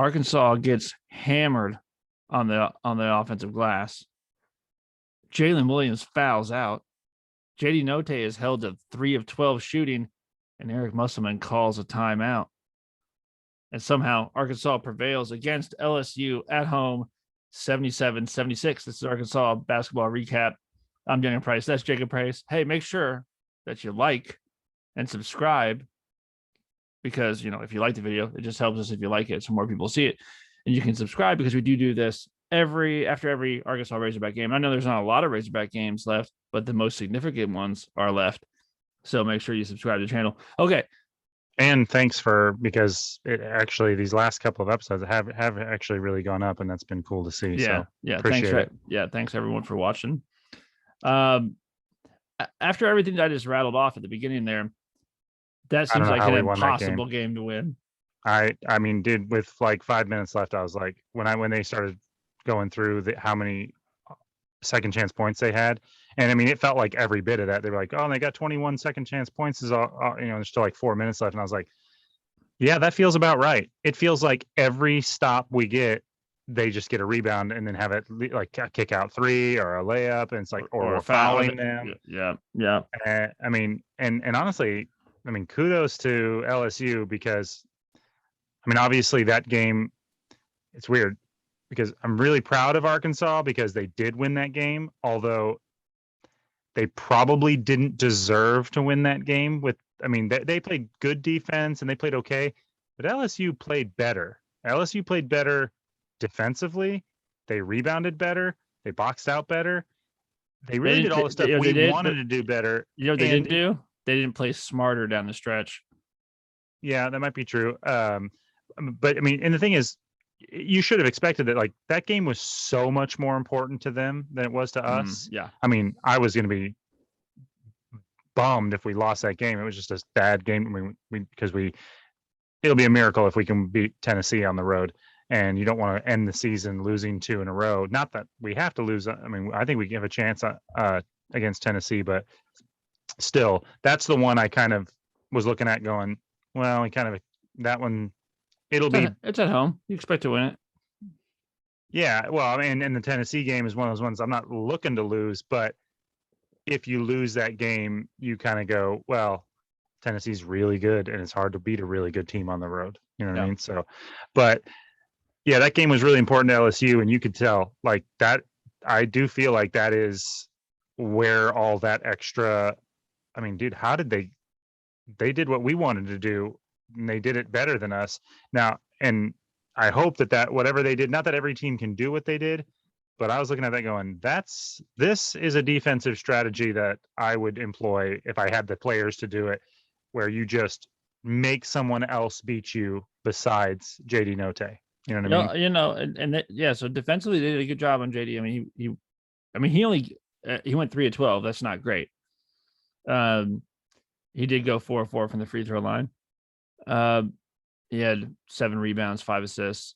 Arkansas gets hammered on the offensive glass. Jalen Williams fouls out. JD Note is held to 3 of 12 shooting, and Eric Musselman calls a timeout. And somehow Arkansas prevails against LSU at home, 77-76. This is Arkansas basketball recap. I'm Daniel Price. That's Jacob Price. Hey, make sure that you like and subscribe because, if you like the video, it just helps us if you like it so more people see it. And you can subscribe because we do this after every Arkansas Razorback game. I know there's not a lot of Razorback games left, but the most significant ones are left. So make sure you subscribe to the channel. Okay. And thanks because it actually these last couple of episodes have actually really gone up, and that's been cool to see. Yeah, so appreciate it. Yeah, thanks everyone for watching. After everything that I just rattled off at the beginning there, that seems like an impossible game to win. I mean, dude, with like 5 minutes left, I was like, when they started going through how many second chance points they had, and I mean, it felt like every bit of that. They were like, oh, and they got 21 second chance points. Is all, there's still like 4 minutes left, and I was like, yeah, that feels about right. It feels like every stop we get, they just get a rebound and then have it like a kick out three or a layup, and it's like or we're fouling them. Yeah. I mean, and honestly, I mean, kudos to LSU because, I mean, obviously that game, it's weird because I'm really proud of Arkansas because they did win that game, although they probably didn't deserve to win that game. They played good defense and they played okay, but LSU played better. LSU played better defensively. They rebounded better. They boxed out better. They really did all the stuff we wanted to do better. You know what they didn't do? They didn't play smarter down the stretch. Yeah, that might be true. But I mean, and the thing is, you should have expected that. Like that game was so much more important to them than it was to us. Yeah. I mean, I was going to be bummed if we lost that game. It was just a bad game. I mean, it'll be a miracle if we can beat Tennessee on the road. And you don't want to end the season losing 2 in a row. Not that we have to lose. I mean, I think we have a chance against Tennessee, but still, that's the one I kind of was looking at going, well, that one, it's at home. You expect to win it. Yeah. Well, I mean, and the Tennessee game is one of those ones I'm not looking to lose, but if you lose that game, you kind of go, well, Tennessee's really good and it's hard to beat a really good team on the road. You know what I mean? So, but yeah, that game was really important to LSU, and you could tell like that. I do feel like that is where all that extra. I mean, dude, how did they did what we wanted to do, and they did it better than us now. And I hope that whatever they did, not that every team can do what they did, but I was looking at that going, this is a defensive strategy that I would employ if I had the players to do it, where you just make someone else beat you besides JD Note. You know what I mean? So defensively they did a good job on JD. I mean, he went 3 of 12. That's not great. He did go 4 of 4 from the free throw line. He had 7 rebounds, 5 assists.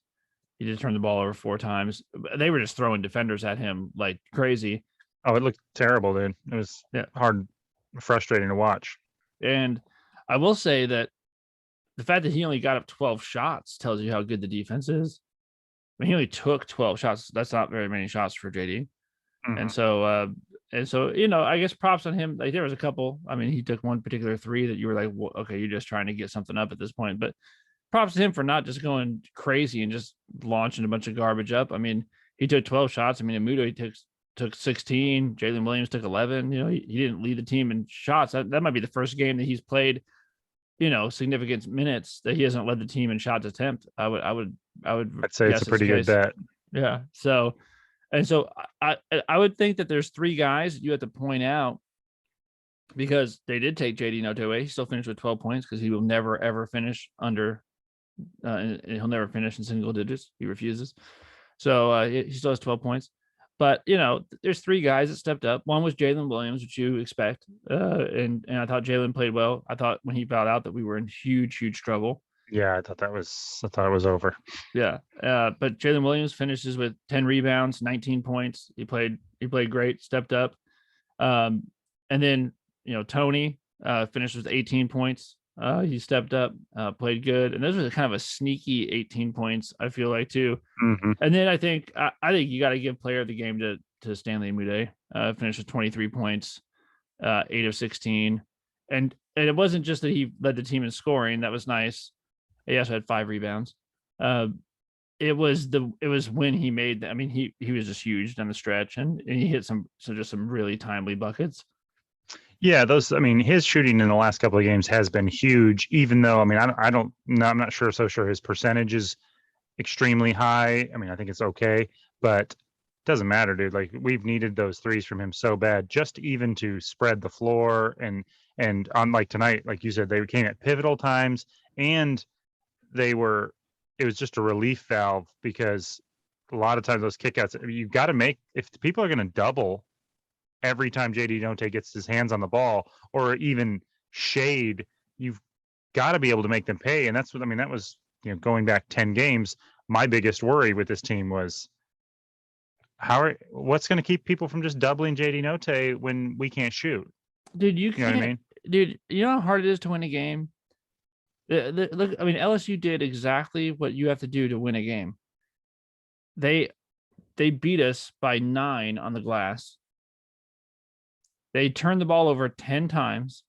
He did turn the ball over 4 times. They were just throwing defenders at him like crazy. Oh, it looked terrible, dude. It was hard, frustrating to watch. And I will say that the fact that he only got up 12 shots tells you how good the defense is. I mean, he only took 12 shots. That's not very many shots for JD. Mm-hmm. And so, I guess props on him. Like there was a couple. I mean, he took one particular 3 that you were like, well, okay, you're just trying to get something up at this point. But props to him for not just going crazy and just launching a bunch of garbage up. I mean, he took 12 shots. I mean, Amudo, he took 16. Jalen Williams took 11. He didn't lead the team in shots. That might be the first game that he's played, significant minutes that he hasn't led the team in shots attempt. I'd say it's a pretty good bet. Yeah. So I would think that there's 3 guys that you have to point out because they did take JD Note away. He still finished with 12 points because he will never, ever finish under, and he'll never finish in single digits. He refuses. So he still has 12 points. But, there's 3 guys that stepped up. One was Jalen Williams, which you expect. And I thought Jalen played well. I thought when he fouled out that we were in huge, huge trouble. Yeah, I thought it was over. Yeah. But Jalen Williams finishes with 10 rebounds, 19 points. He played great, stepped up. And then, Tony finished with 18 points, He stepped up, played good, and this was kind of a sneaky 18 points. I feel like too. Mm-hmm. And then I think you got to give player of the game to Stanley Mude. Finished with 23 points, 8 of 16, and it wasn't just that he led the team in scoring. That was nice. He also had 5 rebounds. It was when he made. I mean, he was just huge down the stretch, and he hit some really timely buckets. Yeah, his shooting in the last couple of games has been huge, even though, I'm not so sure his percentage is extremely high. I mean, I think it's okay, but it doesn't matter, dude. Like, we've needed those threes from him so bad, just even to spread the floor. And unlike tonight, like you said, they came at pivotal times, and it was just a relief valve, because a lot of times those kickouts, you've got to make, if people are going to double every time JD Note gets his hands on the ball, or even shade, you've got to be able to make them pay. And that's what, that was, going back 10 games, my biggest worry with this team was what's going to keep people from just doubling JD Note when we can't shoot? Dude, you know what I mean? Dude, you know how hard it is to win a game? Look, I mean, LSU did exactly what you have to do to win a game. They beat us by 9 on the glass. They turned the ball over 10 times,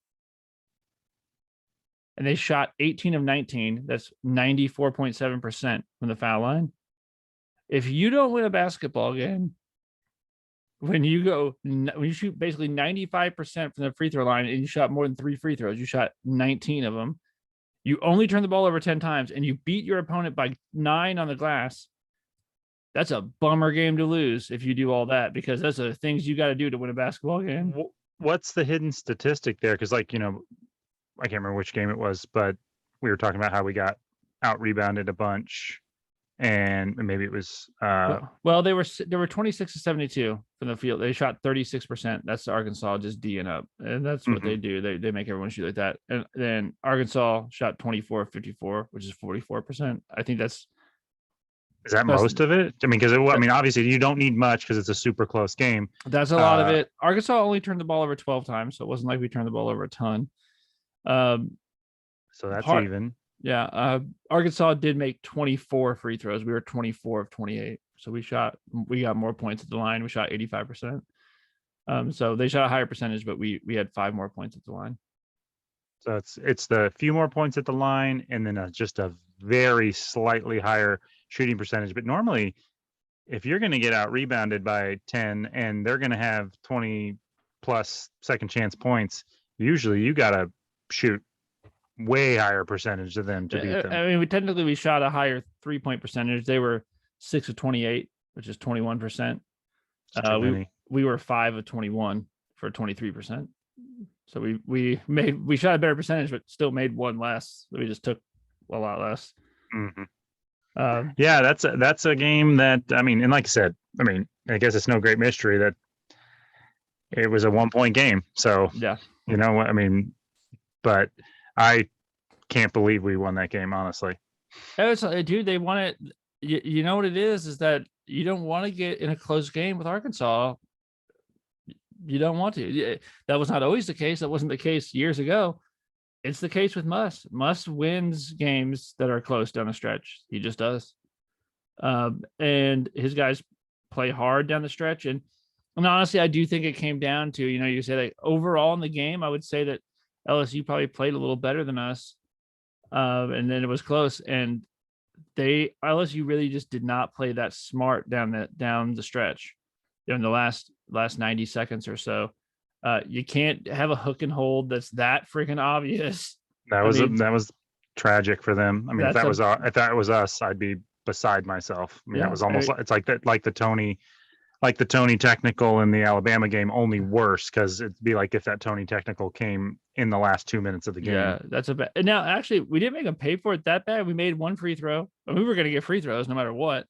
and they shot 18 of 19. That's 94.7% from the foul line. If you don't win a basketball game, when you shoot basically 95% from the free throw line and you shot more than 3 free throws, you shot 19 of them, you only turn the ball over 10 times, and you beat your opponent by 9 on the glass, that's a bummer game to lose if you do all that, because those are the things you got to do to win a basketball game. What's the hidden statistic there? Because, I can't remember which game it was, but we were talking about how we got out rebounded a bunch, and maybe it was. Well, they were 26 to 72 from the field. They shot 36%. That's Arkansas just D'ing up, and that's what they do. They make everyone shoot like that. And then Arkansas shot 24 of 54, which is 44%. I think that's. Is that most of it? I mean, because obviously you don't need much because it's a super close game. That's a lot of it. Arkansas only turned the ball over 12 times, so it wasn't like we turned the ball over a ton. So that's even. Yeah. Arkansas did make 24 free throws. We were 24 of 28. So we got more points at the line. We shot 85%. So they shot a higher percentage, but we had 5 more points at the line. So it's the few more points at the line, and then just a very slightly higher shooting percentage. But normally, if you're going to get out rebounded by 10 and they're going to have 20 plus second chance points, usually you got to shoot way higher percentage of them to beat them. I mean, we shot a higher 3-point percentage. They were 6 of 28, which is 21%. We were 5 of 21 for 23%. So we shot a better percentage, but still made 1 less. So we just took a lot less. Mm-hmm. Yeah, that's a game that, and like I said, I guess it's no great mystery that it was a 1-point game. So yeah, you know what I mean. But I can't believe we won that game, honestly. Dude, they won it. You know what it is that you don't want to get in a close game with Arkansas. You don't want to. That was not always the case. That wasn't the case years ago. It's the case with Muss. Muss wins games that are close down the stretch. He just does. And his guys play hard down the stretch. And honestly, I do think it came down to, you say like overall in the game, I would say that LSU probably played a little better than us. And then it was close. And LSU really just did not play that smart down the stretch in the last 90 seconds or so. You can't have a hook and hold that's that freaking obvious. That was tragic for them. If that was us, I'd be beside myself. That was almost it's like that, like the Tony technical in the Alabama game, only worse, because it'd be like if that Tony technical came in the last 2 minutes of the game. Yeah, that's a bad. Now, actually, we didn't make them pay for it that bad. We made 1 free throw. We were going to get free throws no matter what.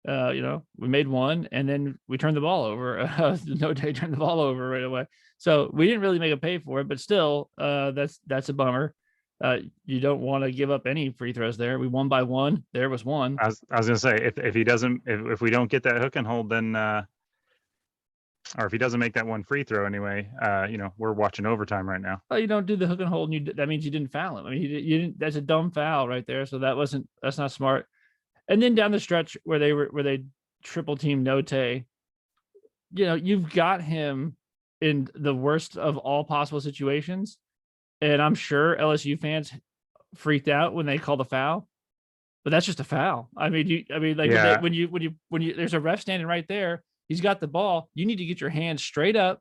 We made 1, and then we turned the ball over. Note turned the ball over right away. So we didn't really make a pay for it, but still, that's a bummer. You don't want to give up any free throws there. We won by 1. There was 1. I was gonna say, if he doesn't, if we don't get that hook and hold, then or if he doesn't make that one free throw anyway, we're watching overtime right now. Oh, you don't do the hook and hold, and that means you didn't foul him. I mean, you didn't. That's a dumb foul right there. So that's not smart. And then down the stretch where they triple team Note, you've got him in the worst of all possible situations, and I'm sure LSU fans freaked out when they called the foul. But that's just a foul. I mean, when you there's a ref standing right there, he's got the ball. You need to get your hand straight up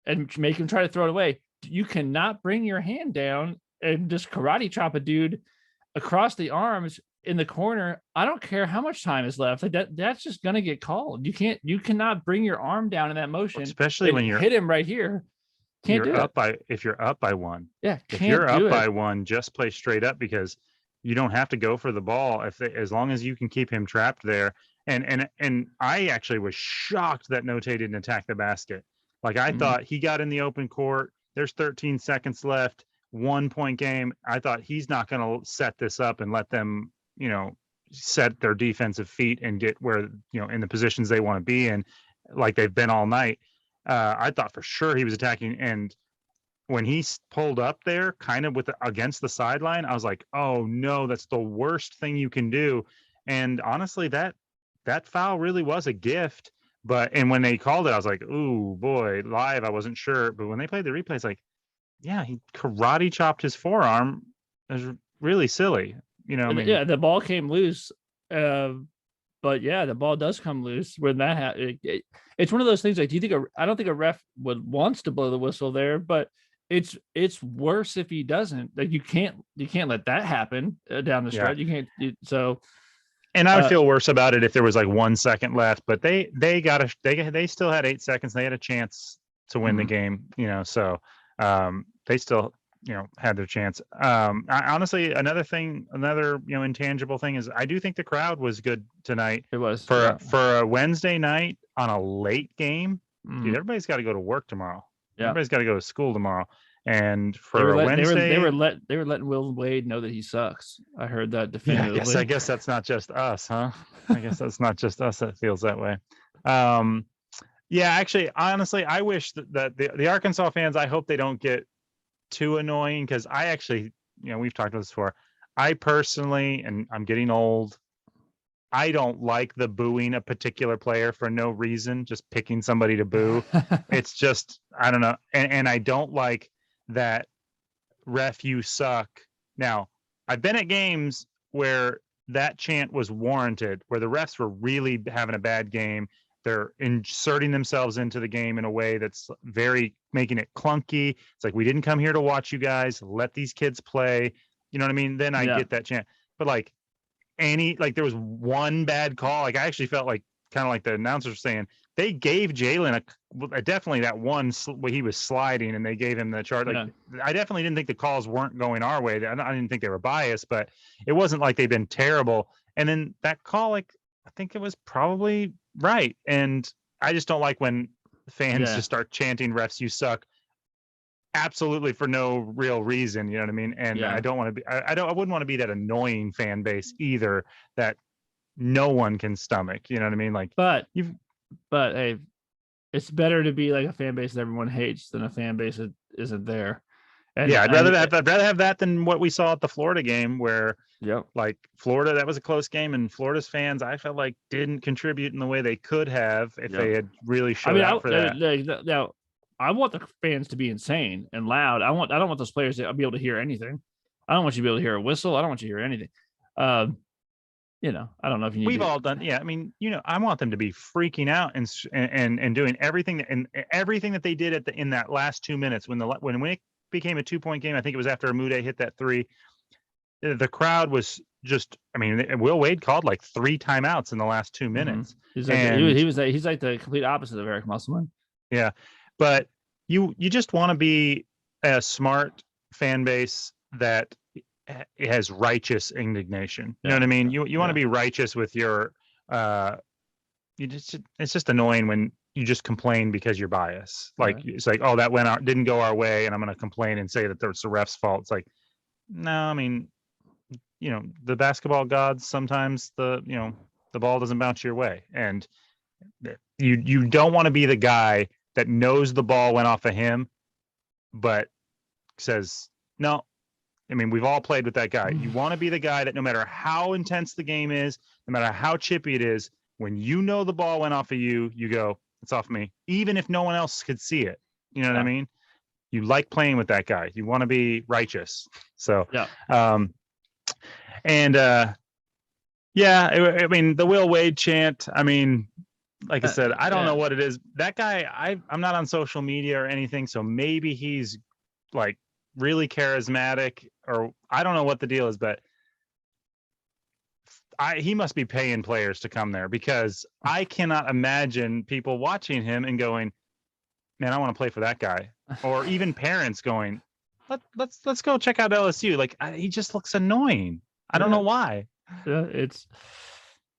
and make him try to throw it away. You cannot bring your hand down and just karate chop a dude across the arms in the corner. I don't care how much time is left. That's just gonna get called. You cannot bring your arm down in that motion, especially when you hit him right here. Can't do it. If you're up by one. Yeah, if you're up by one, just play straight up, because you don't have to go for the ball as long as you can keep him trapped there. And I actually was shocked that Note didn't attack the basket. Like I thought he got in the open court. There's 13 seconds left, 1 point game. I thought he's not going to set this up and let them, set their defensive feet and get where, in the positions they want to be in, like they've been all night. I thought for sure he was attacking, and when he pulled up there kind of against the sideline, I was like, oh no, that's the worst thing you can do. And honestly, that foul really was a gift. And when they called it, I was like, ooh boy, live, I wasn't sure. But when they played the replay, it's like, yeah, he karate chopped his forearm. It was really silly. Yeah, the ball came loose. But yeah, the ball does come loose when that happens. It's one of those things. Like, I don't think a ref wants to blow the whistle there, but it's worse if he doesn't. Like you can't let that happen down the stretch. You can't. And I would feel worse about it if there was like 1 second left, but they still had 8 seconds. They had a chance to win the game, so they still, had their chance. Honestly, another intangible thing is I do think the crowd was good tonight. It was for a Wednesday night on a late game. Dude, everybody's got to go to work tomorrow. Yeah. Everybody's got to go to school tomorrow. And for Wednesday, they were letting Will Wade know that he sucks. I heard that definitively. Yeah, I guess that's not just us, huh? I guess that's not just us that feels that way. Yeah, actually, honestly, I wish that the Arkansas fans, I hope they don't get too annoying, because I actually, we've talked about this before. I personally, and I'm getting old, I don't like the booing a particular player for no reason, just picking somebody to boo. It's just, I don't know. And I don't like that ref, you suck. Now, I've been at games where that chant was warranted, where the refs were really having a bad game. They're inserting themselves into the game in a way that's very making it clunky. It's like, we didn't come here to watch you guys. Let these kids play. You know what I mean? Then I get that chant. But there was one bad call. Like I actually felt like kind of like the announcers were saying, they gave Jalen definitely that one where he was sliding and they gave him the charge. Like, I definitely didn't think the calls weren't going our way. I didn't think they were biased, but it wasn't like they've been terrible. And then that call, I think it was probably right. And I just don't like when fans just start chanting refs, you suck, absolutely for no real reason. You know what I mean? And I don't want to be, I wouldn't want to be that annoying fan base either that no one can stomach. You know what I mean? But hey, it's better to be like a fan base that everyone hates than a fan base that isn't there. And I'd rather have that than what we saw at the Florida game, where Florida, that was a close game, and Florida's fans, I felt like, didn't contribute in the way they could have if they had really showed up for that. Now, I want the fans to be insane and loud. I don't want those players to be able to hear anything. I don't want you to be able to hear a whistle. I don't want you to hear anything. I don't know if you need. We've all done. Yeah, I mean, I want them to be freaking out and doing everything that they did in that last 2 minutes when it became a 2-point game. I think it was after Amude hit that three. The crowd was just. I mean, Will Wade called like 3 timeouts in the last 2 minutes. He's like he's like the complete opposite of Eric Musselman. Yeah, but you just want to be a smart fan base that has righteous indignation. You know what I mean? You want to be righteous with your it's just annoying when you just complain because you're biased. It's like, oh, that didn't go our way, and I'm going to complain and say that it's the ref's fault. It's like, no, I mean, the basketball gods, sometimes the ball doesn't bounce your way. And You don't want to be the guy that knows the ball went off of him, but says no. I mean, we've all played with that guy. You want to be the guy that no matter how intense the game is, no matter how chippy it is, when you know the ball went off of you, you go, it's off me, even if no one else could see it. You know what I mean? You like playing with that guy. You want to be righteous. So, Yeah. And yeah, I mean, the Will Wade chant, I mean, like I said, I don't know what it is. That guy, I'm not on social media or anything, so maybe he's like really charismatic, or I don't know what the deal is, but he must be paying players to come there, because I cannot imagine people watching him and going, man, I want to play for that guy. Or even parents going, let's go check out LSU. Like, he just looks annoying. I don't know why. Yeah,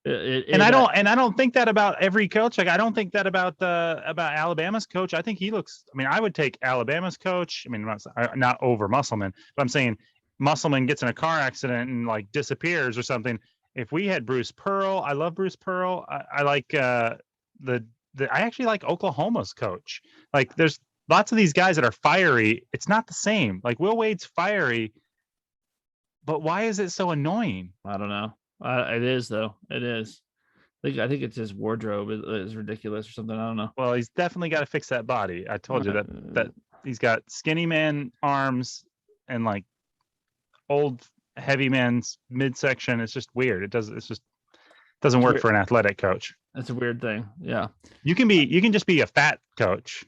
I don't think that about every coach. Like, I don't think that about Alabama's coach. I think he looks. I mean, I would take Alabama's coach. I mean, not over Musselman, but I'm saying Musselman gets in a car accident and like disappears or something. If we had Bruce Pearl, I love Bruce Pearl. I like I actually like Oklahoma's coach. Like, there's lots of these guys that are fiery. It's not the same. Like, Will Wade's fiery, but why is it so annoying? I don't know. It is, though. It is. I think it's his wardrobe is ridiculous or something. I don't know. Well, he's definitely got to fix that body. I told you that he's got skinny man arms and like old heavy man's midsection. It's just weird. It just doesn't work for an athletic coach. That's a weird thing. Yeah. You can just be a fat coach.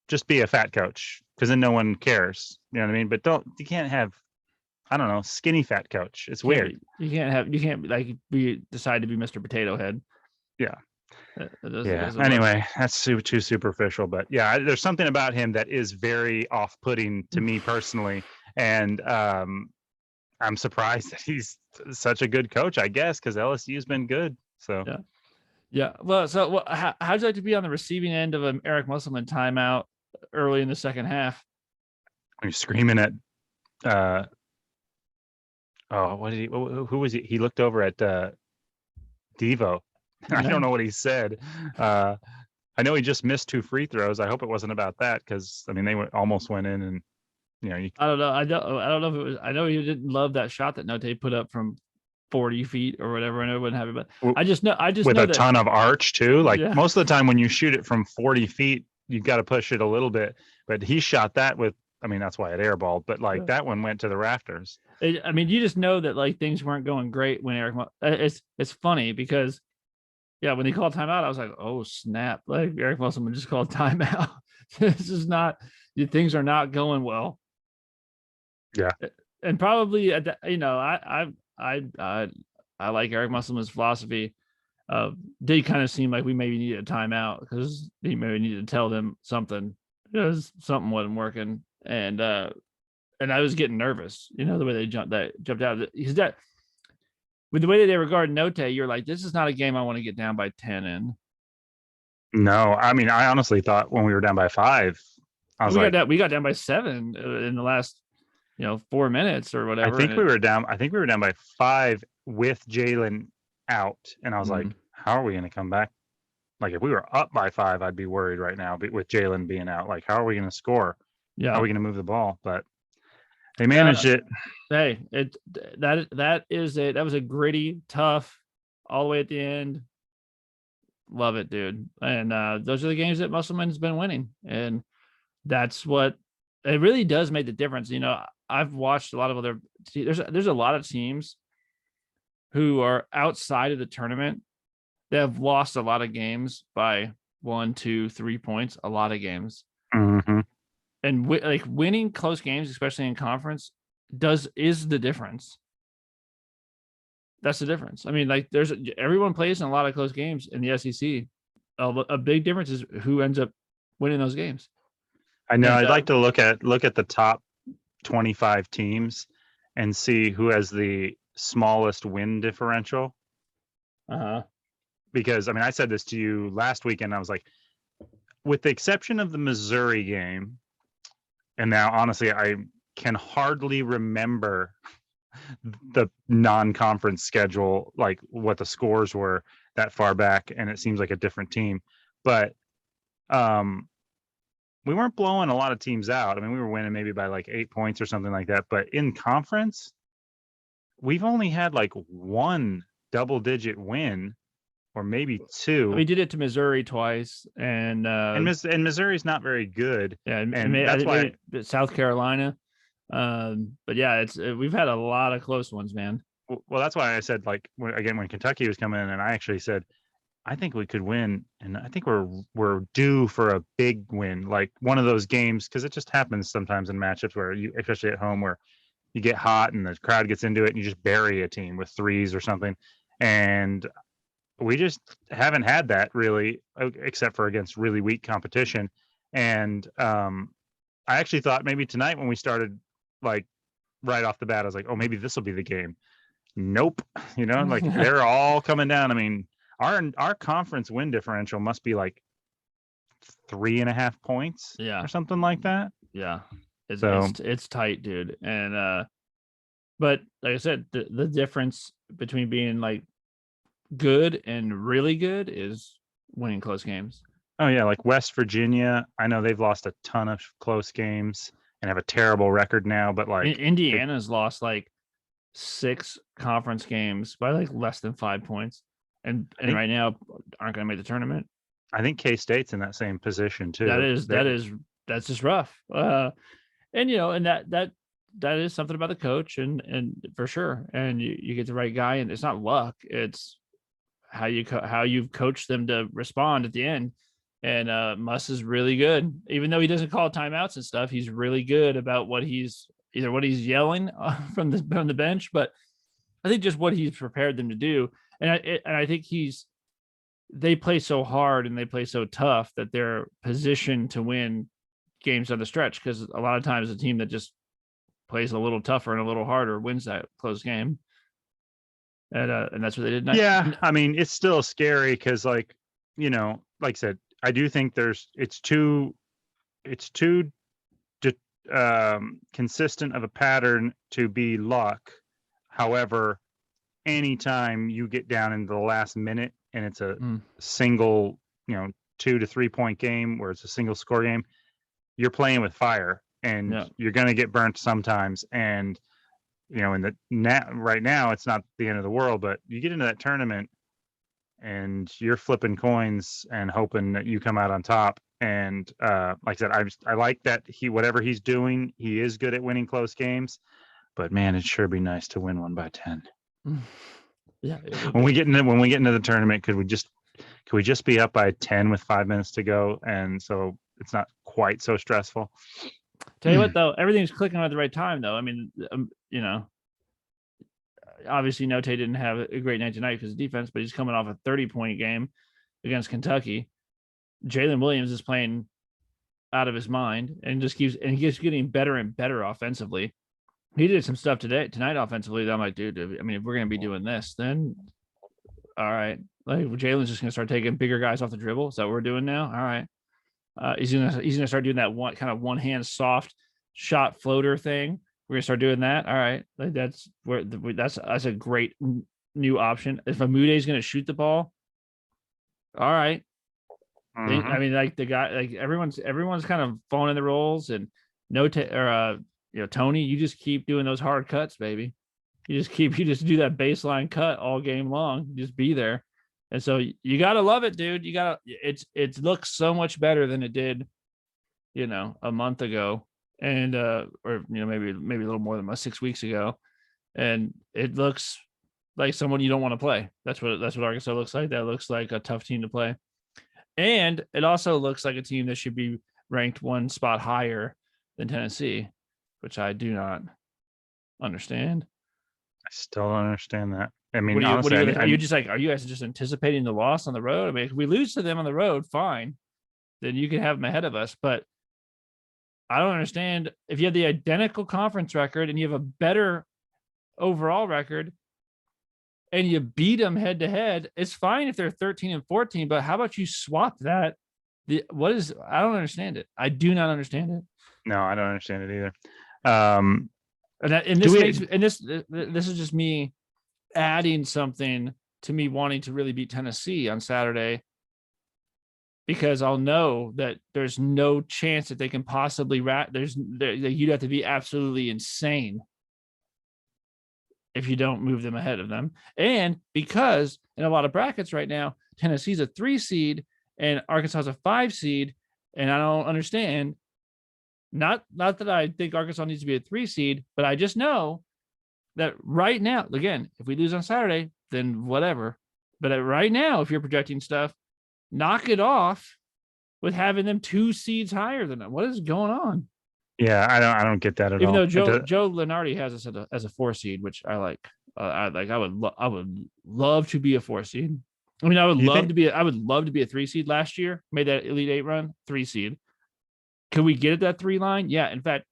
Just be a fat coach, because then no one cares. You know what I mean? But you can't have, I don't know, skinny fat coach. It's weird. You can't decide to be Mr. Potato Head. Yeah. Yeah. Anyway, that's too superficial, but yeah, there's something about him that is very off-putting to me personally, and I'm surprised that he's such a good coach, I guess, because LSU's been good. So yeah. Well, so how'd you like to be on the receiving end of an Eric Musselman timeout early in the second half? You're screaming at who was he? He looked over at Devo. I don't know what he said. I know he just missed 2 free throws. I hope it wasn't about that, because I mean, they almost went in, and you know, I don't know. I don't know if it was. I know he didn't love that shot that Note put up from 40 feet or whatever. I know it wouldn't have it, but I just know with a ton of arch too. Like, most of the time when you shoot it from 40 feet, you've got to push it a little bit. But he shot that with, I mean, that's why it airballed. But like, that one went to the rafters. I mean, you just know that like things weren't going great when Eric. It's funny because, yeah, when they called timeout, I was like, oh snap! Like, Eric Musselman just called timeout. This is not. Things are not going well. Yeah, and probably I like Eric Musselman's philosophy. Did kind of seem like we maybe needed a timeout because he maybe needed to tell them something because something wasn't working, and I was getting nervous. You know, the way they jumped out. Because that, with the way that they regard Note, you're like, this is not a game I want to get down by 10 in. No, I mean, I honestly thought when we were down by 5, we got down by 7 in the last 4 minutes or whatever. I think we were down by 5 with Jalen out, and I was like, how are we going to come back? Like, if we were up by 5, I'd be worried right now. But with Jalen being out, like, how are we going to score? Yeah, how are we going to move the ball? But they managed it. Hey, that was a gritty, tough, all the way at the end. Love it, dude. And those are the games that Musselman's been winning, and that's what it really does make the difference. I've watched a lot of other. There's a lot of teams who are outside of the tournament that have lost a lot of games by 1, 2, 3 points. A lot of games, and like winning close games, especially in conference, is the difference. That's the difference. I mean, like, everyone plays in a lot of close games in the SEC. A big difference is who ends up winning those games. I know. I'd like to look at the top 25 teams and see who has the smallest win differential. Because, I mean, I said this to you last weekend. I was like, with the exception of the Missouri game, and now honestly, I can hardly remember the non-conference schedule, like what the scores were. that far back, and it seems like a different team. But we weren't blowing a lot of teams out. I mean, we were winning maybe by like 8 points or something like that. But in conference, we've only had like one double-digit win, or maybe two. We did it to Missouri twice, and Missouri's not very good. yeah, and that's why South Carolina. But yeah, we've had a lot of close ones, man. Well, that's why I said, like, when Kentucky was coming in, and I actually said, I think we could win, and I think we're due for a big win, like one of those games, because it just happens sometimes in matchups where you, especially at home, where you get hot and the crowd gets into it, and you just bury a team with threes or something, and we just haven't had that really, except for against really weak competition. And I actually thought maybe tonight when we started, like right off the bat, I was like, oh, maybe this will be the game. Nope. Like they're all coming down. I mean, our conference win differential must be like 3.5 points, or something like that. Yeah, it's tight, dude. And but like I said, the difference between being like good and really good is winning close games. Oh yeah, like West Virginia, I know they've lost a ton of close games and have a terrible record now, but like Indiana's lost like 6 conference games by like less than 5 points, and right now aren't going to make the tournament. I think K-State's in that same position too. That's just rough. And and that is something about the coach, and for sure. And you get the right guy, and it's not luck. It's how you've coached them to respond at the end. And Muss is really good, even though he doesn't call timeouts and stuff. He's really good about what he's yelling from the bench, but I think just what he's prepared them to do. And I think they play so hard and they play so tough that they're positioned to win games on the stretch, because a lot of times a team that just plays a little tougher and a little harder wins that close game. And that's what they did next. Yeah, I mean, it's still scary because, like I said, I do think it's too consistent of a pattern to be luck. However, anytime you get down into the last minute and it's a single, 2 to 3 point game where it's a single score game, you're playing with fire, and you're going to get burnt sometimes. And right now it's not the end of the world, but you get into that tournament and you're flipping coins and hoping that you come out on top. And like I said, I like that whatever he's doing, he is good at winning close games. But man, it'd sure be nice to win one by 10. Yeah. When we get into the tournament, could we just be up by 10 with 5 minutes to go, and so it's not quite so stressful? Tell you what, though, everything's clicking at the right time, though. I mean, obviously Note didn't have a great night tonight because of defense, but he's coming off a 30-point game against Kentucky. Jalen Williams is playing out of his mind and he keeps getting better and better offensively. He did some stuff tonight offensively that I'm like, dude, I mean, if we're going to be doing this, then all right. Like, Jalen's just going to start taking bigger guys off the dribble. Is that what we're doing now? All right. He's gonna start doing that one hand soft shot floater thing. We're gonna start doing that. All right, like that's a great new option. If Amude is gonna shoot the ball, all right. I mean, like the guy, like everyone's kind of falling in the roles, and Tony, you just keep doing those hard cuts, baby. You just do that baseline cut all game long. Just be there. And so you gotta love it, dude. It looks so much better than it did, a month ago, and or maybe a little more than 6 weeks ago, and it looks like someone you don't want to play. That's what Arkansas looks like. That looks like a tough team to play, and it also looks like a team that should be ranked one spot higher than Tennessee, which I do not understand. I still don't understand that. I mean, honestly, are you guys just anticipating the loss on the road? I mean, if we lose to them on the road, fine, then you can have them ahead of us. But I don't understand, if you have the identical conference record and you have a better overall record and you beat them head to head, it's fine if they're 13 and 14. But how about you swap that? I don't understand it. I do not understand it. No, I don't understand it either. This is just me adding something to me wanting to really beat Tennessee on Saturday, because I'll know that there's no chance that they can possibly you'd have to be absolutely insane if you don't move them ahead of them. And because in a lot of brackets right now, Tennessee's a 3 seed and Arkansas is a 5 seed. And I don't understand. Not that I think Arkansas needs to be a 3 seed, but I just know that right now, again, if we lose on Saturday, then whatever. But right now, if you're projecting stuff, knock it off with having them 2 seeds higher than them. What is going on? Yeah, I don't get that at Even all. though Joe Lenardi has us as a 4 seed, which I like. I would love to be a 4 seed. I mean, I would love to be a 3 seed last year. Made that Elite 8 run, 3 seed. Can we get at that 3 line? Yeah. In fact,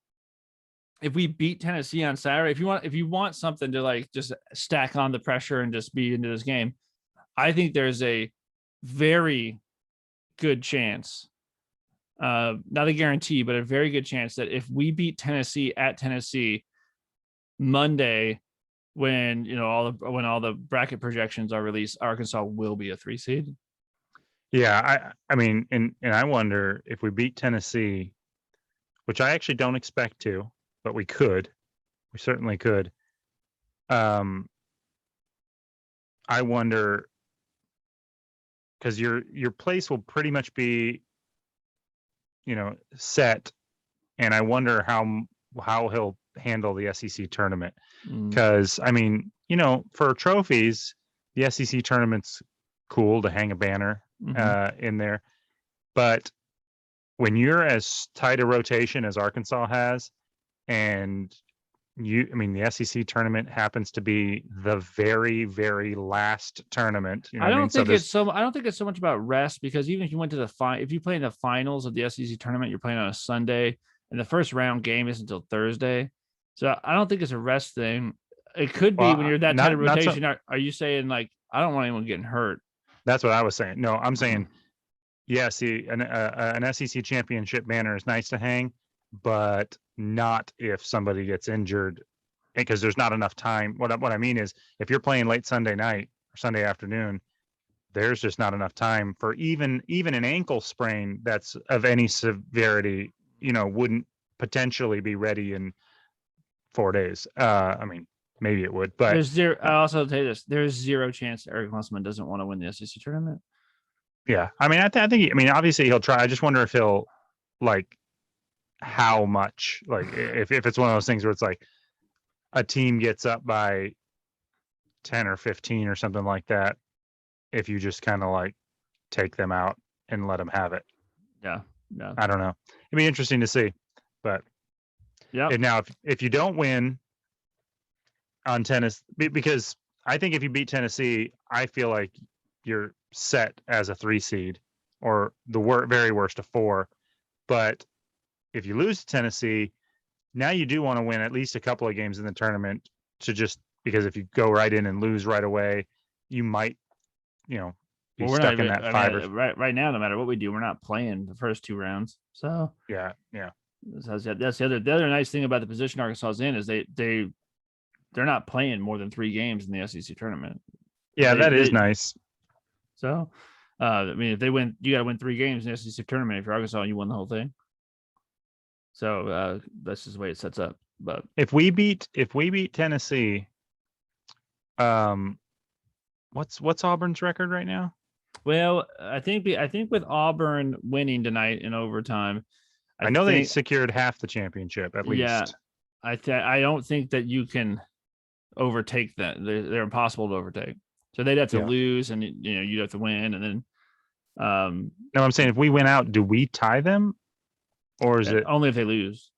if we beat Tennessee on Saturday, if you want something to like just stack on the pressure and just be into this game, I think there's a very good chance, not a guarantee, but a very good chance that if we beat Tennessee at Tennessee Monday, when all the bracket projections are released, Arkansas will be a 3 seed. Yeah, I mean, and I wonder if we beat Tennessee, which I actually don't expect to, but we certainly could. I wonder, because your place will pretty much be, set, and I wonder how he'll handle the SEC tournament. Because I mean, for trophies, the SEC tournament's cool to hang a banner in there, but when you're as tight a rotation as Arkansas has, and the SEC tournament happens to be the very, very last tournament. I don't think it's so much about rest, because even if you went to if you play in the finals of the SEC tournament, you're playing on a Sunday, and the first round game isn't until Thursday. So I don't think it's a rest thing. It could be when you're that tight of rotation. Are you saying like, I don't want anyone getting hurt? That's what I was saying. No, I'm saying, an SEC championship banner is nice to hang, but not if somebody gets injured, because there's not enough time. What I mean is, if you're playing late Sunday night or Sunday afternoon, there's just not enough time for even an ankle sprain that's of any severity, wouldn't potentially be ready in 4 days. I mean, maybe it would, but there's zero. I also tell you this: there's zero chance Eric Musselman doesn't want to win the SEC tournament. Yeah, I mean, I think. I mean, obviously he'll try. I just wonder if he'll, like, how much. Like, if it's one of those things where it's like a team gets up by 10 or 15 or something like that, if you just kind of like take them out and let them have it. Yeah. I don't know. It'd be interesting to see, but yeah. Now, if you don't win on tennis, because I think if you beat Tennessee, I feel like you're set as a 3 seed, or the very worst, a 4. But if you lose to Tennessee, now you do want to win at least a couple of games in the tournament, because if you go right in and lose right away, you might, be stuck in that 5. Right now, no matter what we do, we're not playing the first 2 rounds. So yeah. That's the other nice thing about the position Arkansas is in, is they're not playing more than 3 games in the SEC tournament. Yeah, that is nice. So, I mean, if they win, you got to win 3 games in the SEC tournament. If you're Arkansas, you won the whole thing. So that's just the way it sets up. But if we beat Tennessee, what's Auburn's record right now? Well, I think with Auburn winning tonight in overtime, I know they secured half the championship at least. Yeah, I don't think that you can overtake that. They're impossible to overtake. So they'd have to lose, and you'd have to win, and then. No, I'm saying if we win out, do we tie them, or is it only if they lose?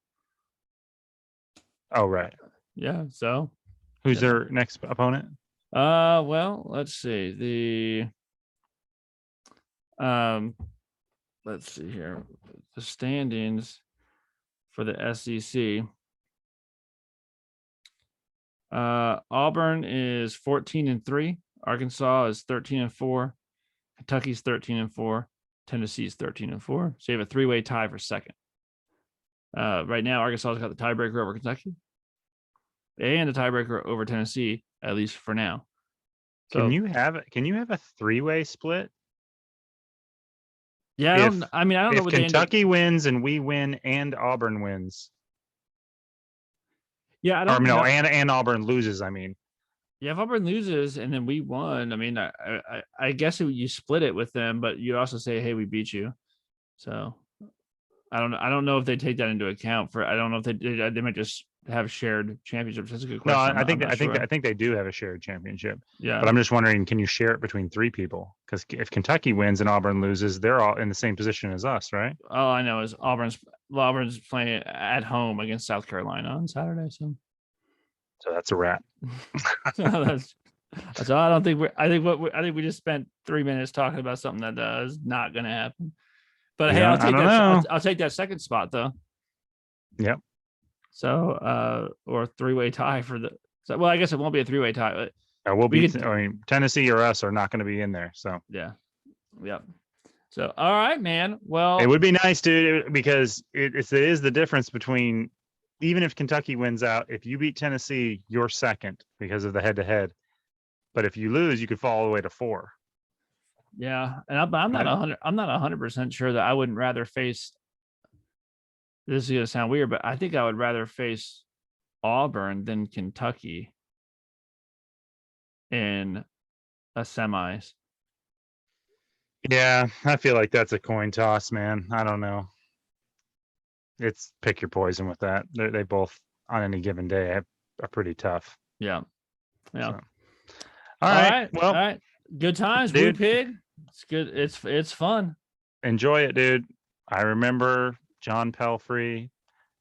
Oh, right. Yeah. So who's their next opponent? Well, let's see. Let's see here. The standings for the SEC. Auburn is 14-3. Arkansas is 13-4. Kentucky's 13-4. Tennessee's 13-4. So you have a 3-way tie for second. Right now, Arkansas's got the tiebreaker over Kentucky and the tiebreaker over Tennessee, at least for now. So Can you have a 3-way split? yeah, I don't know If what they end up. Kentucky wins and we win and Auburn wins, Yeah, I or don't no, know. and Auburn loses. I mean, Yeah, if Auburn loses and then we won, I mean, I guess you split it with them, but you also say, "Hey, we beat you." So I don't know. I don't know if they take that into account. I don't know if they might just have shared championships. That's a good no, question. I'm I not sure. think they do have a shared championship. Yeah. But I'm just wondering, can you share it between 3 people? Because if Kentucky wins and Auburn loses, they're all in the same position as us, right? All I know is Auburn's playing at home against South Carolina on Saturday. So So that's a wrap. that's all. I don't think I think we just spent 3 minutes talking about something that is not going to happen. But hey, I don't know. I'll take that second spot though. Yep. So or 3-way tie for the. So, well, I guess it won't be a 3-way tie. But We'll we be. I mean, Tennessee or us are not going to be in there. So yeah, yep. So all right, man. Well, it would be nice, dude, because it is the difference between, even if Kentucky wins out, if you beat Tennessee, you're second because of the head-to-head. But if you lose, you could fall all the way to 4. yeah, and I'm not 100. I'm not 100% sure that I wouldn't rather face. This is gonna sound weird, but I think I would rather face Auburn than Kentucky in a semis. Yeah, I feel like that's a coin toss, man. I don't know. It's pick your poison with that. They both on any given day are pretty tough. Yeah, yeah. So. All right. Well, all right. Good times, Blue dude. Pig. It's good. It's fun. Enjoy it, dude. I remember John Pelfrey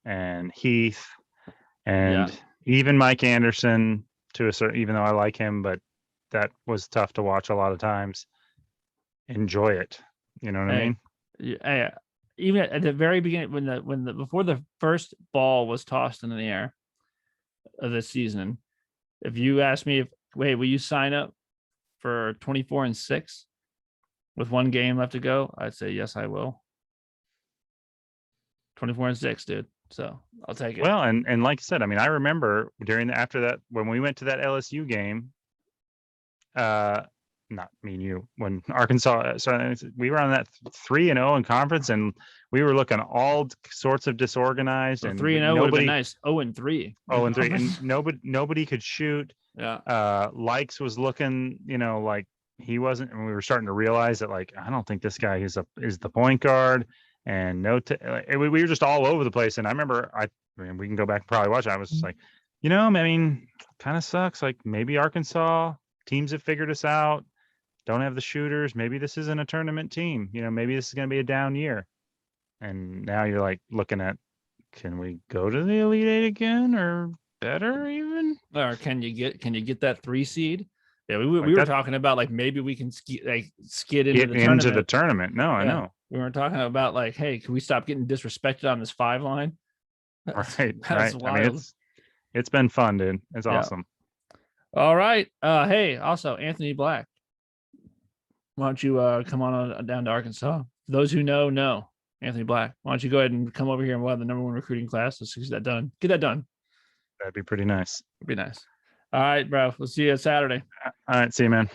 and Heath and even Mike Anderson to a certain, even though I like him, but that was tough to watch a lot of times. Enjoy it. You know what I mean? Yeah. Even at the very beginning, before the first ball was tossed into the air of the season, if you asked me will you sign up for 24-6 with 1 game left to go, I'd say yes, I will. 24-6, dude. So I'll take it. Well, and like I said, I mean, I remember after that, when we went to that LSU game, not me and you, when Arkansas, we were on that 3-0 in conference, and we were looking all sorts of disorganized. So and 3-0 would have been nice. 0-3. 0-3, and nobody could shoot. Yeah. Likes was looking, like he wasn't, and we were starting to realize that, like, I don't think this guy is the point guard. And we were just all over the place. And I remember, I mean, we can go back and probably watch it. I was just like, I mean, kind of sucks. Like, maybe Arkansas teams have figured us out, don't have the shooters. Maybe this isn't a tournament team. Maybe this is going to be a down year. And now you're like looking at, can we go to the Elite Eight again, or better even? Or can you get that 3 seed? Yeah, we were talking about, like, maybe we can skid into the tournament. No, I know. We were talking about, like, hey, can we stop getting disrespected on this 5 line? Right. That's wild. I mean, it's been fun, dude. It's awesome. All right. Hey, also Anthony Black, why don't you come on down to Arkansas? For those who know Anthony Black, why don't you go ahead and come over here and we'll have the #1 recruiting class. Let's get that done. That'd be pretty nice. It'd be nice. All right, bro. We'll see you Saturday. All right. See you, man.